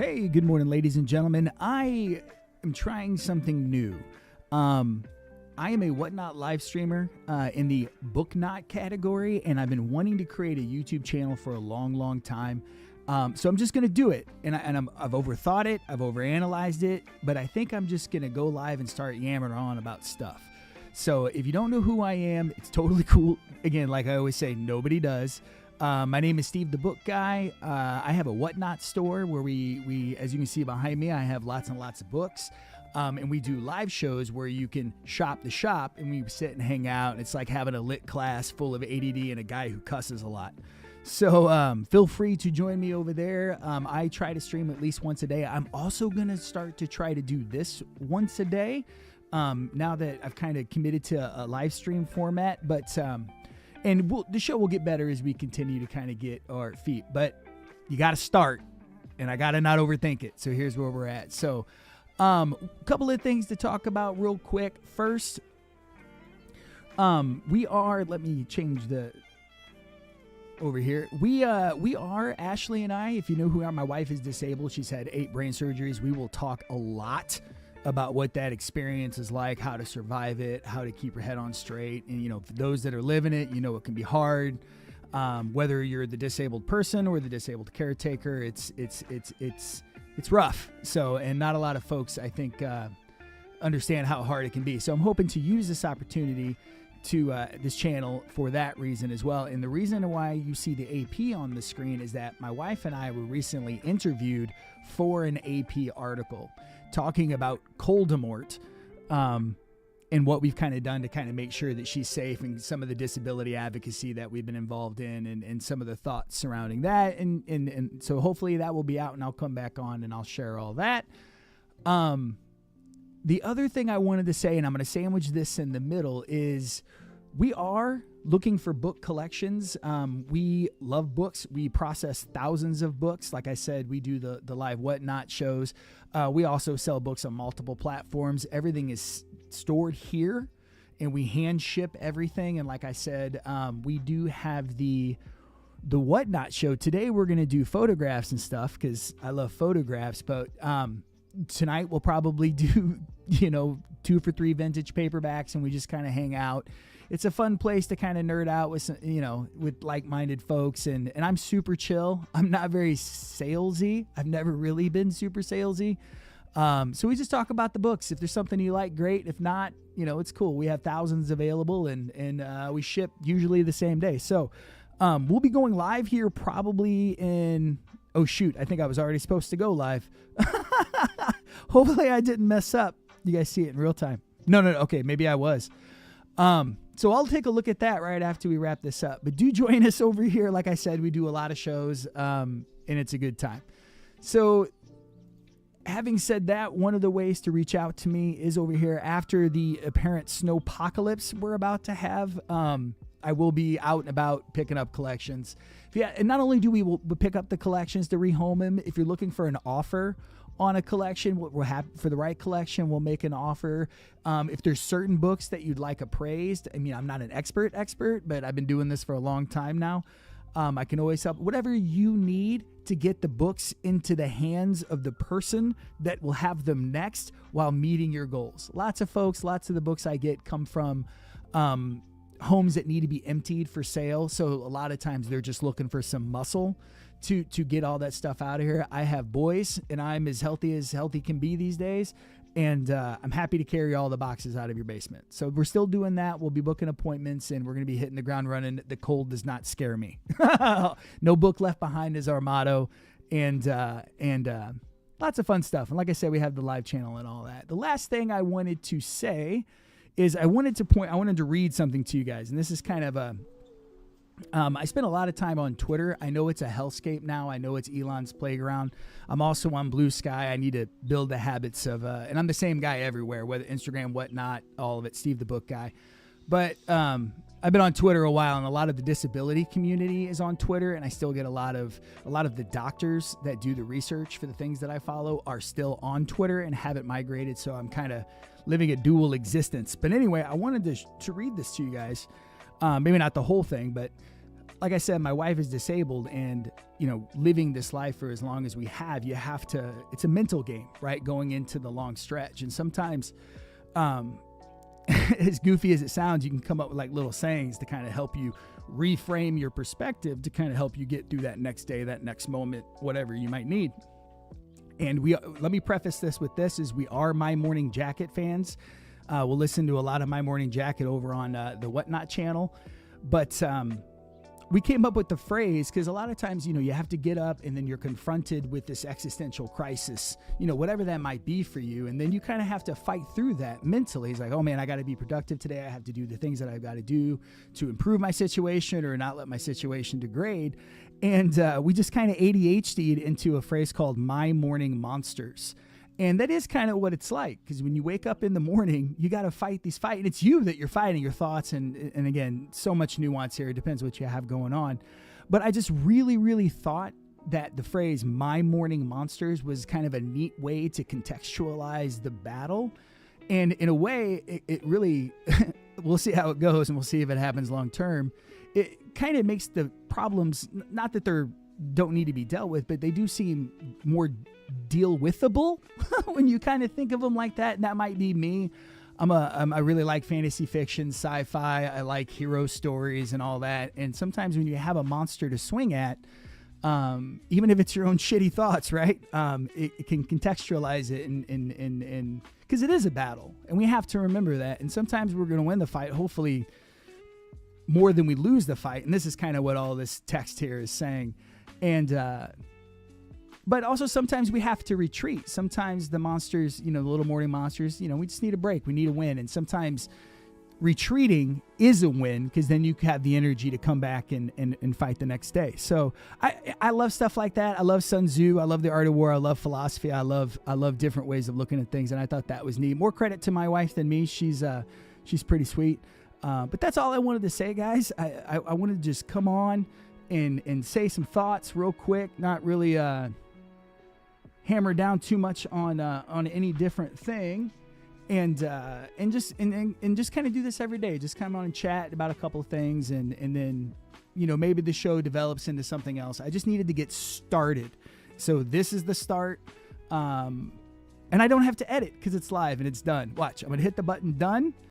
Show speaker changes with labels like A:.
A: Hey, good morning, ladies and gentlemen. I am trying something new. I am a Whatnot live streamer in the Book Not category, and I've been wanting to create a YouTube channel for a long, long time. So I'm just going to do it, and I've overthought it, I've overanalyzed it, but I think I'm just going to go live and start yammering on about stuff. So if you don't know who I am, it's totally cool. Again, like I always say, nobody does. My name is Steve the Book Guy. I have a Whatnot store where we, as you can see behind me, I have lots and lots of books. And we do live shows where you can shop the shop and we sit and hang out. It's like having a lit class full of ADD and a guy who cusses a lot. So feel free to join me over there. I try to stream at least once a day. I'm also going to start to try to do this once a day now that I've kind of committed to a live stream format. But the show will get better as we continue to kind of get our feet. But you got to start, and I got to not overthink it. So here's where we're at. So a couple of things to talk about real quick. First, let me change the over here. We are, Ashley and I, if you know who I am, my wife is disabled. She's had 8 brain surgeries. We will talk a lot about what that experience is like, how to survive it, how to keep your head on straight. And, for those that are living it, it can be hard. Whether you're the disabled person or the disabled caretaker, it's rough. So, and not a lot of folks, I think, understand how hard it can be. So I'm hoping to use this opportunity to this channel for that reason as well. And the reason why you see the AP on the screen is that my wife and I were recently interviewed for an AP article talking about Coldemort and what we've kind of done to kind of make sure that she's safe, and some of the disability advocacy that we've been involved in, and some of the thoughts surrounding that. And so hopefully that will be out, and I'll come back on and I'll share all that. The other thing I wanted to say, and I'm going to sandwich this in the middle, is we are looking for book collections. We love books. We process thousands of books. Like I said, we do the live Whatnot shows. We also sell books on multiple platforms. Everything is stored here, and we hand ship everything. And like I said, we do have the Whatnot show. Today we're going to do photographs and stuff because I love photographs, but tonight we'll probably do 2 for $3 vintage paperbacks, and we just kind of hang out. It's a fun place to kind of nerd out with with like-minded folks, and I'm super chill. I'm not very salesy. I've never really been super salesy. So we just talk about the books. If there's something you like, great. If not, it's cool. We have thousands available, and we ship usually the same day. So we'll be going live here probably in, oh shoot, I think I was already supposed to go live. Hopefully I didn't mess up. You guys see it in real time. No. Okay, maybe I was. So I'll take a look at that right after we wrap this up. But do join us over here. Like I said, we do a lot of shows, and it's a good time. So having said that, one of the ways to reach out to me is over here after the apparent snowpocalypse we're about to have. I will be out and about picking up collections. And not only do we'll pick up the collections to rehome them, if you're looking for an offer on a collection, we'll have for the right collection, we'll make an offer. If there's certain books that you'd like appraised, I mean, I'm not an expert, but I've been doing this for a long time now. I can always help. Whatever you need to get the books into the hands of the person that will have them next while meeting your goals. Lots of the books I get come from homes that need to be emptied for sale. So a lot of times they're just looking for some muscle to get all that stuff out of here. I have boys, and I'm as healthy can be these days. And I'm happy to carry all the boxes out of your basement. So we're still doing that. We'll be booking appointments, and we're going to be hitting the ground running. The cold does not scare me. No book left behind is our motto. And lots of fun stuff. And like I said, we have the live channel and all that. The last thing I wanted to say is I wanted to read something to you guys. And this is kind of I spend a lot of time on Twitter. I know it's a hellscape now. I know it's Elon's playground. I'm also on Blue Sky. I need to build the habits of, and I'm the same guy everywhere, whether Instagram, Whatnot, all of it, Steve the Book Guy. But I've been on Twitter a while, and a lot of the disability community is on Twitter, and I still get a lot of the doctors that do the research for the things that I follow are still on Twitter and haven't migrated. So I'm kind of living a dual existence. But anyway, I wanted to read this to you guys. Maybe not the whole thing, but like I said, my wife is disabled, and, living this life for as long as we have, it's a mental game, right? Going into the long stretch. And sometimes, as goofy as it sounds, you can come up with like little sayings to kind of help you reframe your perspective, to kind of help you get through that next day, that next moment, whatever you might need. And let me preface this with this, is we are My Morning Jacket fans. We'll listen to a lot of My Morning Jacket over on the Whatnot channel. But we came up with the phrase because a lot of times, you have to get up and then you're confronted with this existential crisis, whatever that might be for you. And then you kind of have to fight through that mentally. It's like, oh man, I got to be productive today. I have to do the things that I've got to do to improve my situation or not let my situation degrade. And we just kind of ADHD'd into a phrase called My Morning Monsters. And that is kind of what it's like, because when you wake up in the morning, you got to fight these fights. And it's you that you're fighting, your thoughts. And again, so much nuance here. It depends what you have going on. But I just really, really thought that the phrase My Morning Monsters was kind of a neat way to contextualize the battle. And in a way, it really, we'll see how it goes and we'll see if it happens long term. It kind of makes the problems, not that they're don't need to be dealt with, but they do seem more deal withable when you kind of think of them like that. And that might be me. I really like fantasy fiction, sci-fi. I like hero stories and all that. And sometimes when you have a monster to swing at, even if it's your own shitty thoughts, right? It can contextualize it and because it is a battle, and we have to remember that. And sometimes we're going to win the fight, hopefully more than we lose the fight. And this is kind of what all this text here is saying. And, but also sometimes we have to retreat. Sometimes the monsters, the little morning monsters, we just need a break. We need a win. And sometimes retreating is a win, because then you have the energy to come back and fight the next day. So I love stuff like that. I love Sun Tzu. I love the art of war. I love philosophy. I love different ways of looking at things. And I thought that was neat. More credit to my wife than me. She's pretty sweet. But that's all I wanted to say, guys. I wanted to just come on and say some thoughts real quick, not really hammer down too much on any different thing, and just kind of do this every day. Just come on and chat about a couple of things, and then maybe the show develops into something else. I just needed to get started, so this is the start. And I don't have to edit because it's live and it's done. Watch, I'm gonna hit the button done.